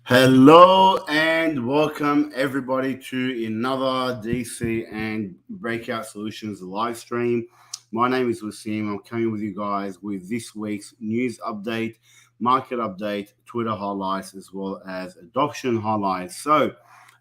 Hello and welcome everybody to another DC and Breakout Solutions live stream. My name is Wasim. I'm coming with you guys with this week's news update, market update, Twitter highlights, as well as adoption highlights. So,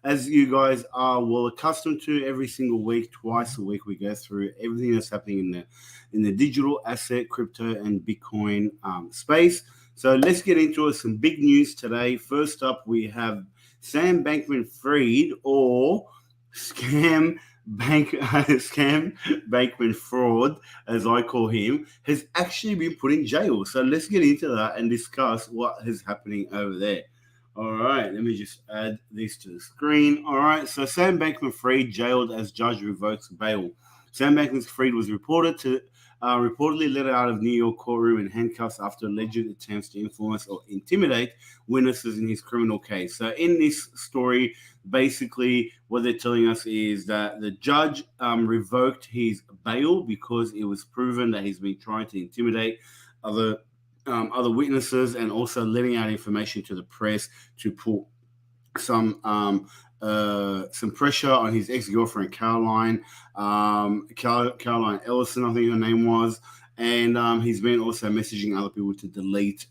as you guys are well accustomed to, every single week, twice a week, we go through everything that's happening in the digital asset, crypto, and Bitcoin space. So let's get into it. Some big news today. First up, we have Sam Bankman-Fried, or scam Bankman-Fraud, as I call him, has actually been put in jail. So let's get into that and discuss what is happening over there. All right, let me just add this to the screen. All right, so Sam Bankman-Fried jailed as judge revokes bail. Sam Bankman-Fried was reportedly let out of New York courtroom in handcuffs after alleged attempts to influence or intimidate witnesses in his criminal case. So in this story, basically what they're telling us is that the judge revoked his bail because it was proven that he's been trying to intimidate other witnesses and also letting out information to the press to put some pressure on his ex-girlfriend Caroline Ellison, I think her name was, and he's been also messaging other people to delete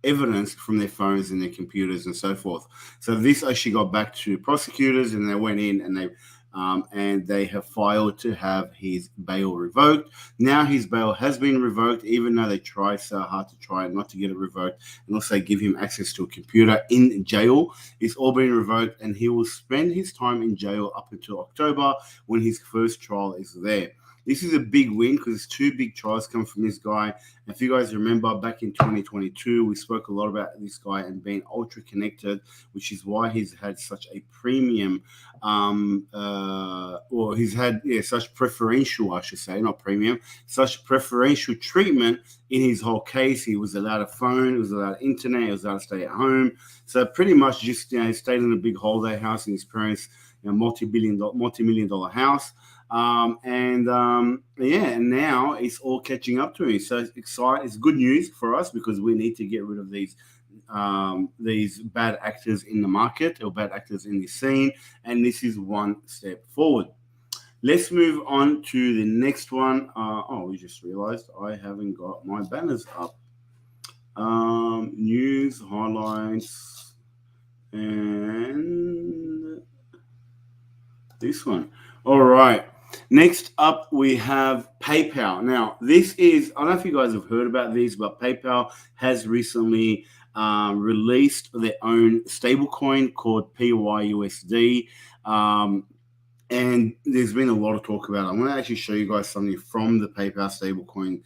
evidence from their phones and their computers and so forth. So this actually got back to prosecutors, and they went in and they have filed to have his bail revoked. Now his bail has been revoked, even though they tried so hard to try not to get it revoked and also give him access to a computer in jail. It's all been revoked, and he will spend his time in jail up until October when his first trial is there. This is a big win because two big trials come from this guy. If you guys remember, back in 2022, we spoke a lot about this guy and being ultra connected, which is why he's had such a premium, or he's had such preferential, I should say, not premium, such preferential treatment in his whole case. He was allowed a phone, he was allowed internet, he was allowed to stay at home. So pretty much just stayed in a big holiday house in his parents' multi-million dollar house. And now it's all catching up to him. So it's exciting. It's good news for us because we need to get rid of these bad actors in the market or bad actors in the scene. And this is one step forward. Let's move on to the next one. We just realized I haven't got my banners up. News, highlights, and this one. All right. Next up, we have PayPal. Now, this is, I don't know if you guys have heard about this, but PayPal has recently released their own stablecoin called PYUSD. And there's been a lot of talk about it. I'm going to actually show you guys something from the PayPal stablecoin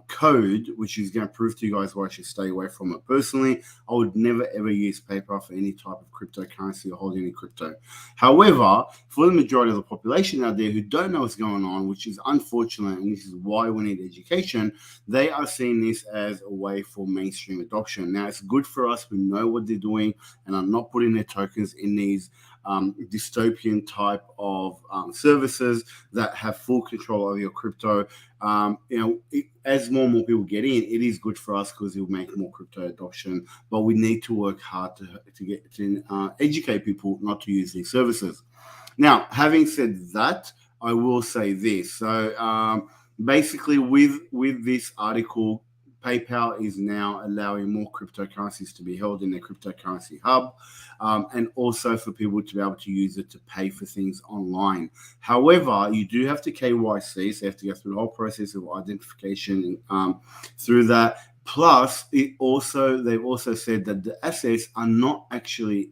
code, which is going to prove to you guys why I should stay away from it. Personally, I would never ever use PayPal for any type of cryptocurrency or hold any crypto. However, for the majority of the population out there who don't know what's going on, which is unfortunate, and this is why we need education, they are seeing this as a way for mainstream adoption. Now, it's good for us who know what they're doing and are not putting their tokens in these dystopian type of services that have full control over your crypto. As more and more people get in, it is good for us because it will make more crypto adoption. But we need to work hard to educate people not to use these services. Now, having said that, I will say this. So basically, with this article, PayPal is now allowing more cryptocurrencies to be held in their Cryptocurrency Hub, and also for people to be able to use it to pay for things online. However, you do have to KYC, so you have to go through the whole process of identification through that. Plus, they've also said that the assets are not actually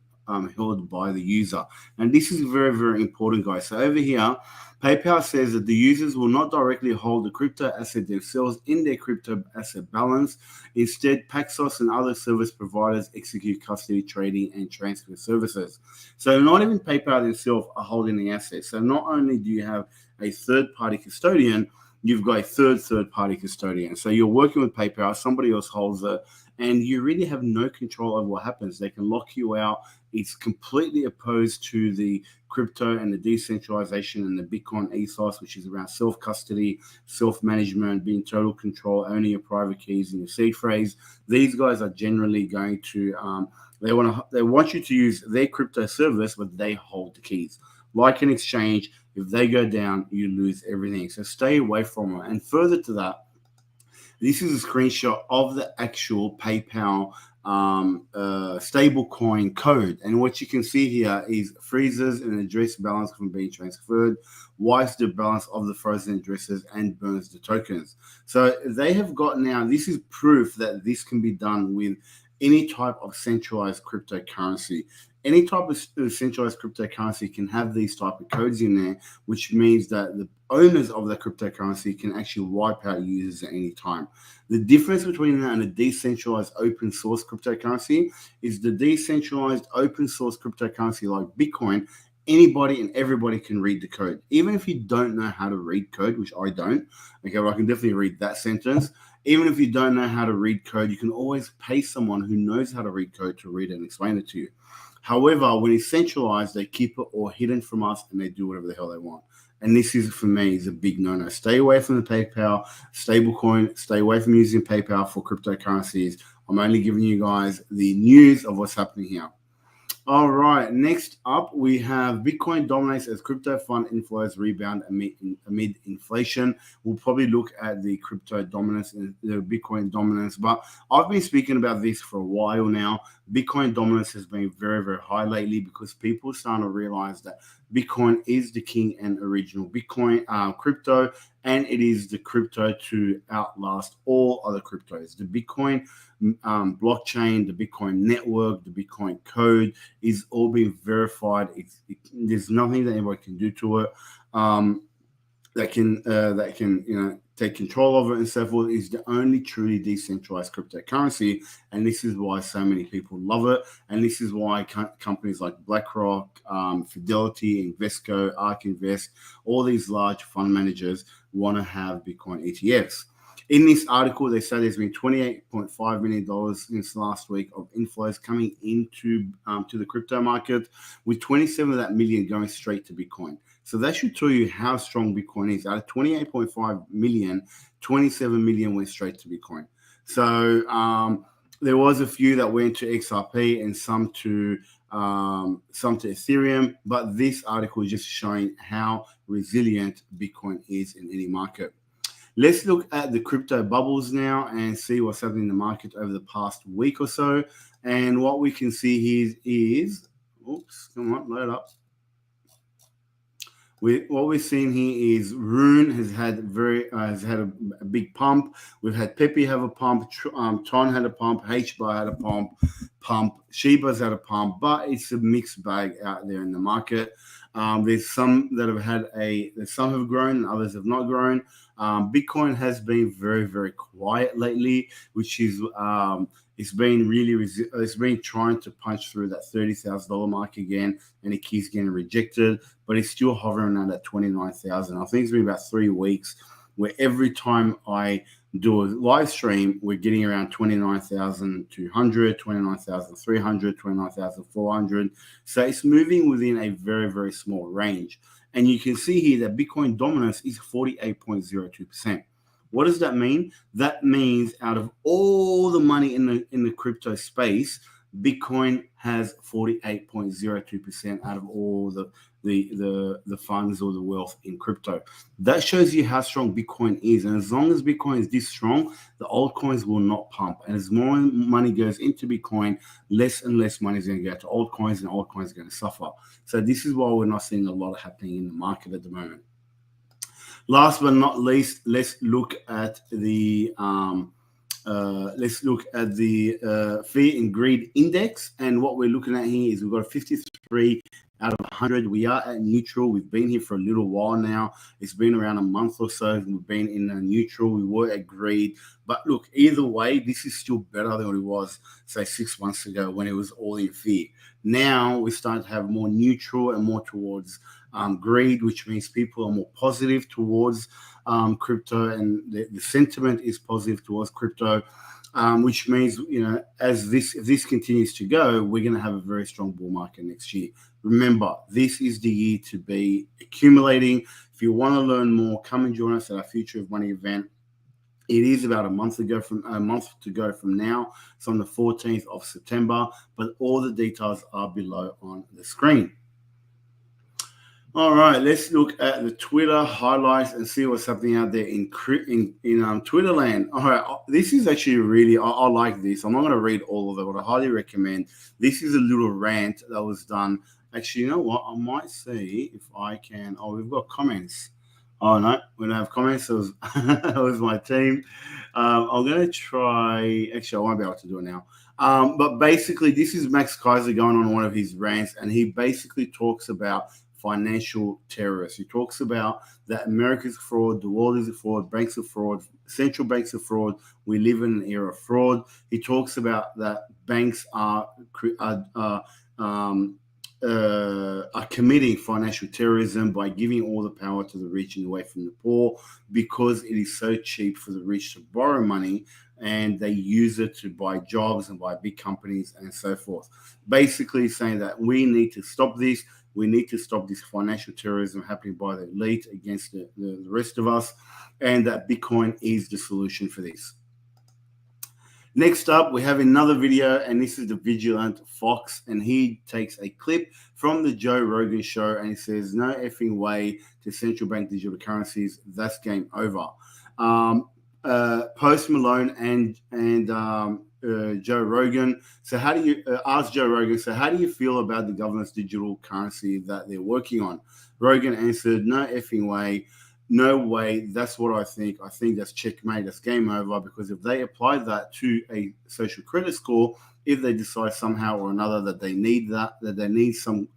held by the user. And this is very, very important, guys. So over here, PayPal says that the users will not directly hold the crypto asset themselves in their crypto asset balance. Instead, Paxos and other service providers execute custody, trading, and transfer services. So not even PayPal themselves are holding the assets. So not only do you have a third-party custodian, you've got a third-party custodian. So you're working with PayPal, somebody else holds it, and you really have no control over what happens. They can lock you out. It's completely opposed to the crypto and the decentralization and the Bitcoin ethos, which is around self-custody, self-management, being total control, owning your private keys and your seed phrase. These guys are generally going to They want you to use their crypto service, but they hold the keys. Like an exchange, if they go down, you lose everything. So stay away from it. And further to that, this is a screenshot of the actual PayPal stable coin code. And what you can see here is freezes an address balance from being transferred, wipes the balance of the frozen addresses, and burns the tokens. So they have got now, this is proof that this can be done with any type of centralized cryptocurrency. Any type of centralized cryptocurrency can have these type of codes in there, which means that the owners of the cryptocurrency can actually wipe out users at any time. The difference between that and a decentralized open source cryptocurrency is the decentralized open source cryptocurrency like Bitcoin, anybody and everybody can read the code. Even if you don't know how to read code, which I don't, okay, but I can definitely read that sentence. Even if you don't know how to read code, you can always pay someone who knows how to read code to read it and explain it to you. However, when it's centralized, they keep it all hidden from us and they do whatever the hell they want. And this is, for me, is a big no-no. Stay away from the PayPal stablecoin. Stay away from using PayPal for cryptocurrencies. I'm only giving you guys the news of what's happening here. All right, next up, we have Bitcoin dominates as crypto fund inflows rebound amid inflation. We'll probably look at the crypto dominance and the Bitcoin dominance, but I've been speaking about this for a while now. Bitcoin dominance has been very, very high lately because people are starting to realize that Bitcoin is the king and original Bitcoin crypto, and it is the crypto to outlast all other cryptos. The Bitcoin blockchain, the Bitcoin network, the Bitcoin code is all being verified. There's nothing that anybody can do to it that can take control of it and so forth. Is the only truly decentralized cryptocurrency, and this is why so many people love it, and this is why companies like BlackRock, Fidelity, Invesco, ARK Invest, all these large fund managers want to have Bitcoin ETFs. In this article, they say there's been $28.5 million since last week of inflows coming into to the crypto market, with 27 of that million going straight to Bitcoin. So that should tell you how strong Bitcoin is. Out of 28.5 million, 27 million went straight to Bitcoin. So there was a few that went to XRP and some to Ethereum, but this article is just showing how resilient Bitcoin is in any market. Let's look at the crypto bubbles now and see what's happening in the market over the past week or so. And what we can see here is, oops, come on, load up. What we're seeing here is Rune has had a big pump. We've had Pepe have a pump, Tron had a pump, HBAR had a pump, Shiba's had a pump, but it's a mixed bag out there in the market. There's some that some have grown and others have not grown. Bitcoin has been very, very quiet lately, which is it's been trying to punch through that $30,000 mark again, and it keeps getting rejected, but it's still hovering around that 29,000. I think it's been about 3 weeks where every time I do a live stream, we're getting around 29,200, 29,300, 29,400. So it's moving within a very, very small range. And you can see here that Bitcoin dominance is 48.02%. What does that mean? That means out of all the money in the crypto space, Bitcoin has 48.02% out of all the funds or the wealth in crypto. That shows you how strong Bitcoin is. And as long as Bitcoin is this strong, the altcoins will not pump. And as more money goes into Bitcoin, less and less money is going to go to altcoins, and altcoins are going to suffer. So this is why we're not seeing a lot happening in the market at the moment. Last but not least, let's look at the fear and greed index. And what we're looking at here is we've got a 53 out of 100. We are at neutral. We've been here for a little while now. It's been around a month or so. We've been in a neutral. We were at greed. But look, either way, this is still better than what it was, say, 6 months ago when it was all in fear. Now we're starting to have more neutral and more towards greed, which means people are more positive towards crypto, and the sentiment is positive towards crypto, which means, if this continues to go, we're going to have a very strong bull market next year. Remember, this is the year to be accumulating. If you want to learn more, come and join us at our Future of Money event. It is about a month to go from now. It's on the 14th of September, but all the details are below on the screen. All right, let's look at the Twitter highlights and see what's happening out there in Twitter land. All right, this is actually really, I like this. I'm not going to read all of it, but I highly recommend. This is a little rant that was done. Actually, you know what? I might see if I can. Oh, we've got comments. Oh, no, we don't have comments. It was, it was my team. I'm going to try. Actually, I won't be able to do it now. But basically, this is Max Kaiser going on one of his rants, and he basically talks about financial terrorists. He talks about that America's fraud, the world is a fraud, banks are fraud, central banks are fraud. We live in an era of fraud. He talks about that banks are committing financial terrorism by giving all the power to the rich and away from the poor, because it is so cheap for the rich to borrow money, and they use it to buy jobs and buy big companies and so forth. Basically saying that we need to stop this. We need to stop this financial terrorism happening by the elite against the rest of us, and that Bitcoin is the solution for this. Next up, we have another video, and this is the Vigilant Fox, and he takes a clip from the Joe Rogan show, and he says, "No effing way to central bank digital currencies. That's game over." Post Malone and Joe Rogan. So how do you ask Joe Rogan? So how do you feel about the government's digital currency that they're working on? Rogan answered, "No effing way. No way. That's what I think. I think that's checkmate. That's game over, because if they apply that to a social credit score, if they decide somehow or another that they need that they need some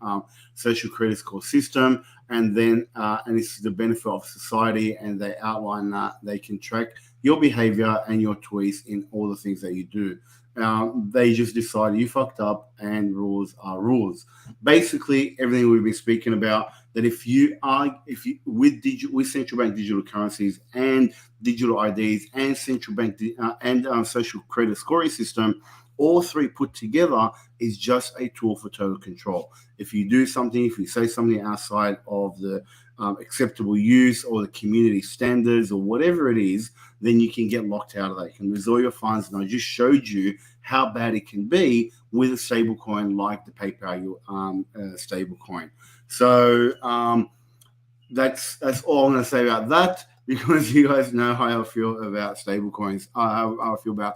social credit score system, and then and it's the benefit of society, and they outline that they can track your behavior and your tweets in all the things that you do. They just decide you fucked up, and rules are rules." Basically, everything we've been speaking about, that if you with central bank digital currencies and digital IDs and central bank and social credit scoring system, all three put together is just a tool for total control. If you do something, if you say something outside of the acceptable use or the community standards or whatever it is, then you can get locked out of that. You can lose all your funds. And I just showed you how bad it can be with a stable coin like the PayPal stable coin. So that's all I'm going to say about that, because you guys know how I feel about stable coins, how I feel about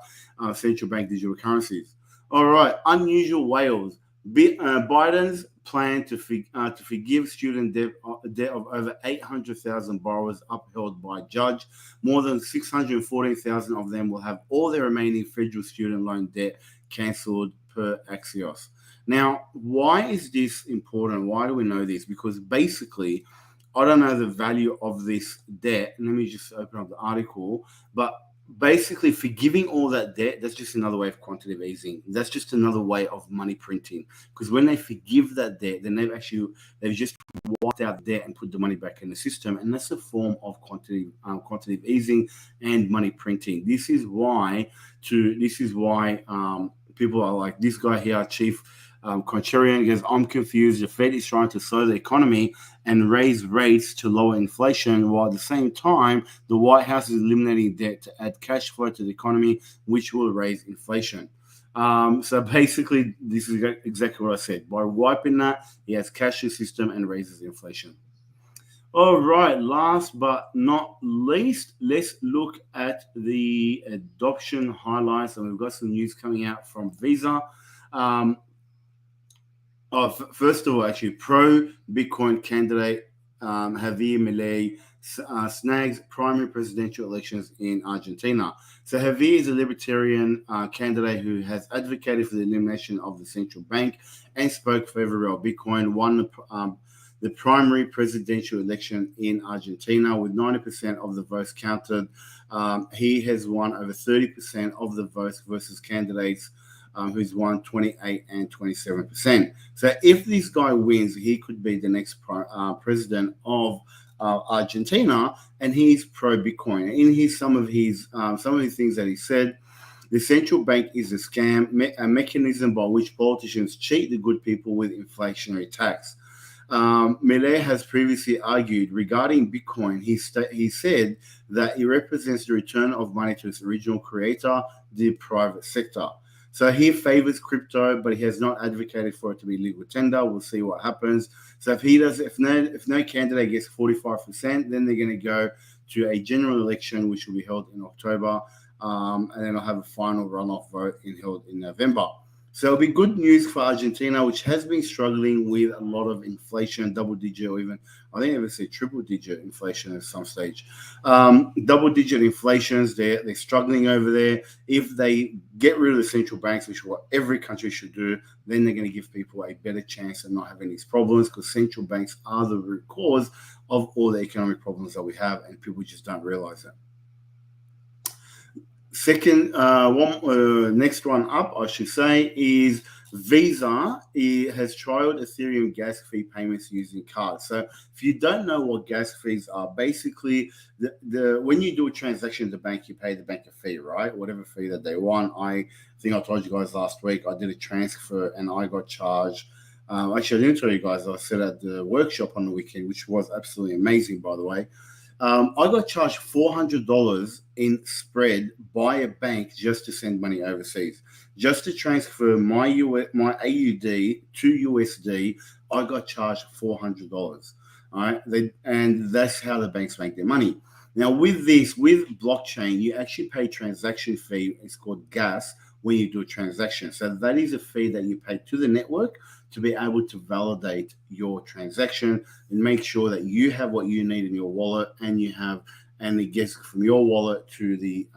central bank digital currencies. All right, unusual whales. Biden's plan to forgive student debt of over 800,000 borrowers upheld by judge. More than 614,000 of them will have all their remaining federal student loan debt cancelled per Axios. Now, why is this important? Why do we know this? Because basically, I don't know the value of this debt. Let me just open up the article. But basically, forgiving all that debt, that's just another way of quantitative easing. That's just another way of money printing. Because when they forgive that debt, then they've just wiped out the debt and put the money back in the system. And that's a form of quantitative easing and money printing. This is why people are like this guy here, Chief Contrarian, goes, "I'm confused. The Fed is trying to slow the economy and raise rates to lower inflation, while at the same time, the White House is eliminating debt to add cash flow to the economy, which will raise inflation." So basically, this is exactly what I said. By wiping that, he has cash in the system and raises inflation. All right, last but not least, let's look at the adoption highlights. And we've got some news coming out from Visa. First of all, actually, pro-Bitcoin candidate Javier Milei snags primary presidential elections in Argentina. So Javier is a libertarian candidate who has advocated for the elimination of the central bank and spoke favorably of Bitcoin, won the primary presidential election in Argentina with 90% of the votes counted. He has won over 30% of the votes versus candidates who's won 28 and 27%. So if this guy wins, he could be the next president of Argentina, and he's pro-Bitcoin. In some of his things that he said, the central bank is a scam, a mechanism by which politicians cheat the good people with inflationary tax. Milei has previously argued regarding Bitcoin. He said that it represents the return of money to its original creator, the private sector. So he favors crypto, but he has not advocated for it to be legal tender. We'll see what happens. So if no candidate gets 45%, then they're going to go to a general election, which will be held in October, and then I'll have a final runoff vote held in November. So it'll be good news for Argentina, which has been struggling with a lot of inflation, double-digit, or even, I think I would say triple-digit inflation at some stage. Double-digit inflations, they're struggling over there. If they get rid of the central banks, which is what every country should do, then they're going to give people a better chance of not having these problems, because central banks are the root cause of all the economic problems that we have, and people just don't realize it. Next one up, I should say, is Visa. It has trialed Ethereum gas fee payments using cards. So if you don't know what gas fees are, basically when you do a transaction at the bank, you pay the bank a fee, right? Whatever fee that they want. I think I told you guys last week, I did a transfer and I got charged. Actually, I didn't tell you guys, I said at the workshop on the weekend, which was absolutely amazing, by the way. I got charged $400 in spread by a bank just to send money overseas. Just to transfer my AUD to USD, I got charged $400. All right, and that's how the banks make their money. Now, with blockchain, you actually pay transaction fee. It's called gas when you do a transaction. So that is a fee that you pay to the network to be able to validate your transaction and make sure that you have what you need in your wallet, and it gets from your wallet to the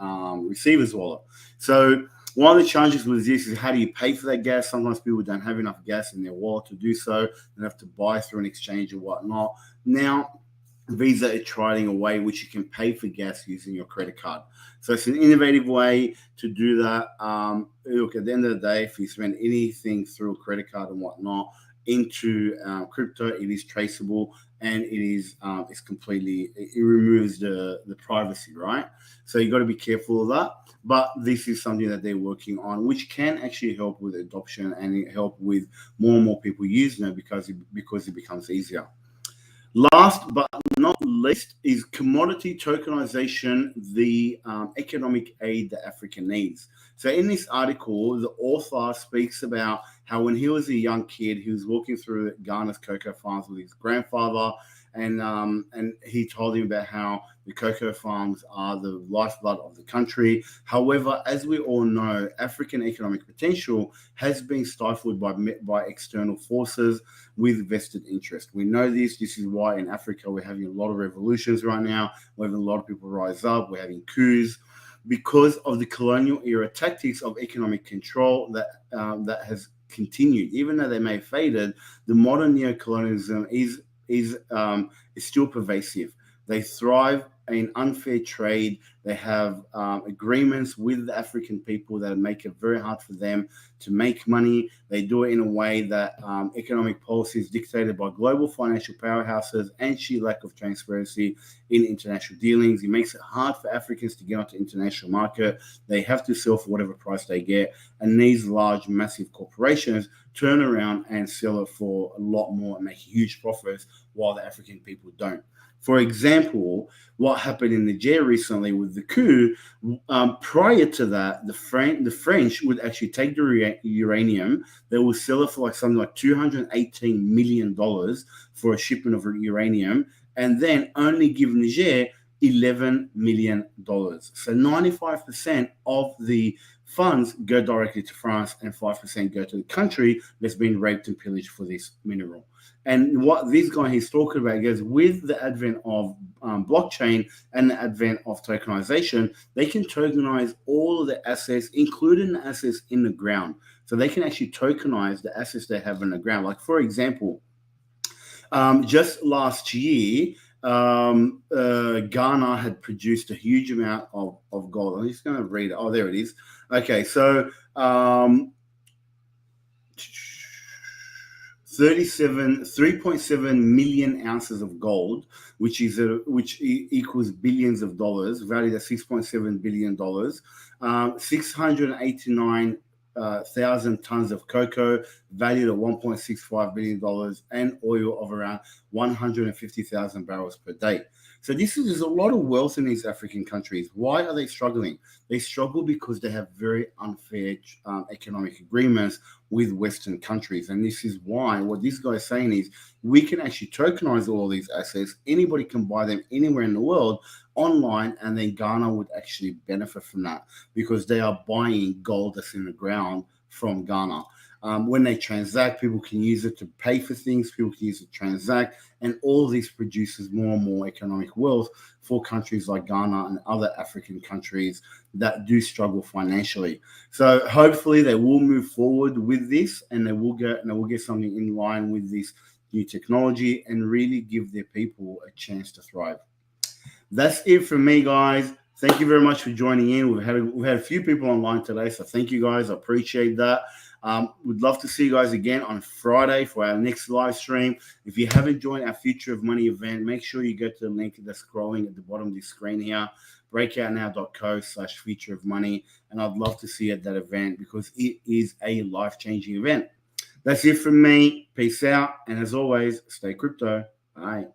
receiver's wallet. So one of the challenges with this is, how do you pay for that gas? Sometimes people don't have enough gas in their wallet to do so. They have to buy through an exchange or whatnot. Now, Visa is trying a way which you can pay for gas using your credit card. So it's an innovative way to do that. Look, at the end of the day, if you spend anything through a credit card and whatnot into crypto, it is traceable, and it removes the privacy, right? So you got to be careful of that. But this is something that they're working on, which can actually help with adoption and help with more and more people using it because it becomes easier. Last but not least is commodity tokenization, the economic aid that Africa needs. So in this article, the author speaks about how when he was a young kid, he was walking through Ghana's cocoa farms with his grandfather, and he told him about how the cocoa farms are the lifeblood of the country. However, as we all know, African economic potential has been stifled by external forces with vested interest. We know this. This is why in Africa we're having a lot of revolutions right now. We're having a lot of people rise up. We're having coups because of the colonial era tactics of economic control that has continued. Even though they may have faded, the modern neocolonialism is still pervasive. They thrive in unfair trade. They have agreements with the African people that make it very hard for them to make money. They do it in a way that economic policy is dictated by global financial powerhouses and sheer lack of transparency in international dealings. It makes it hard for Africans to get onto the international market. They have to sell for whatever price they get. And these large, massive corporations turn around and sell it for a lot more and make huge profits while the African people don't. For example, what happened in Nigeria recently with the coup, prior to that, the French would actually take the uranium. They would sell it for something like $218 million for a shipment of uranium, and then only give Niger $11 million. So 95% of the funds go directly to France and 5% go to the country that's been raped and pillaged for this mineral. And what this guy he's talking about is, with the advent of blockchain and the advent of tokenization, they can tokenize all of the assets, including the assets in the ground. So they can actually tokenize the assets they have in the ground. Like, for example, just last year, Ghana had produced a huge amount of gold. I'm just going to read it. Oh, there it is. Okay, so 3.7 million ounces of gold, which equals billions of dollars, valued at $6.7 billion. 689 100,000 tons of cocoa valued at $1.65 billion and oil of around 150,000 barrels per day. So there's a lot of wealth in these African countries. Why are they struggling? They struggle because they have very unfair economic agreements with Western countries. And this is why what this guy is saying is we can actually tokenize all these assets. Anybody can buy them anywhere in the world online, and then Ghana would actually benefit from that because they are buying gold that's in the ground from Ghana. When they transact, people can use it to pay for things, people can use it to transact, and all this produces more and more economic wealth for countries like Ghana and other African countries that do struggle financially. So hopefully they will move forward with this, and they will get something in line with this new technology and really give their people a chance to thrive. That's it from me, guys. Thank you very much for joining in. We've had a few people online today, so thank you guys. I appreciate that. We'd love to see you guys again on Friday for our next live stream. If you haven't joined our Future of Money event, make sure you go to the link that's scrolling at the bottom of the screen here, breakoutnow.co/future of money. And I'd love to see you at that event because it is a life-changing event. That's it from me. Peace out. And as always, stay crypto. Bye.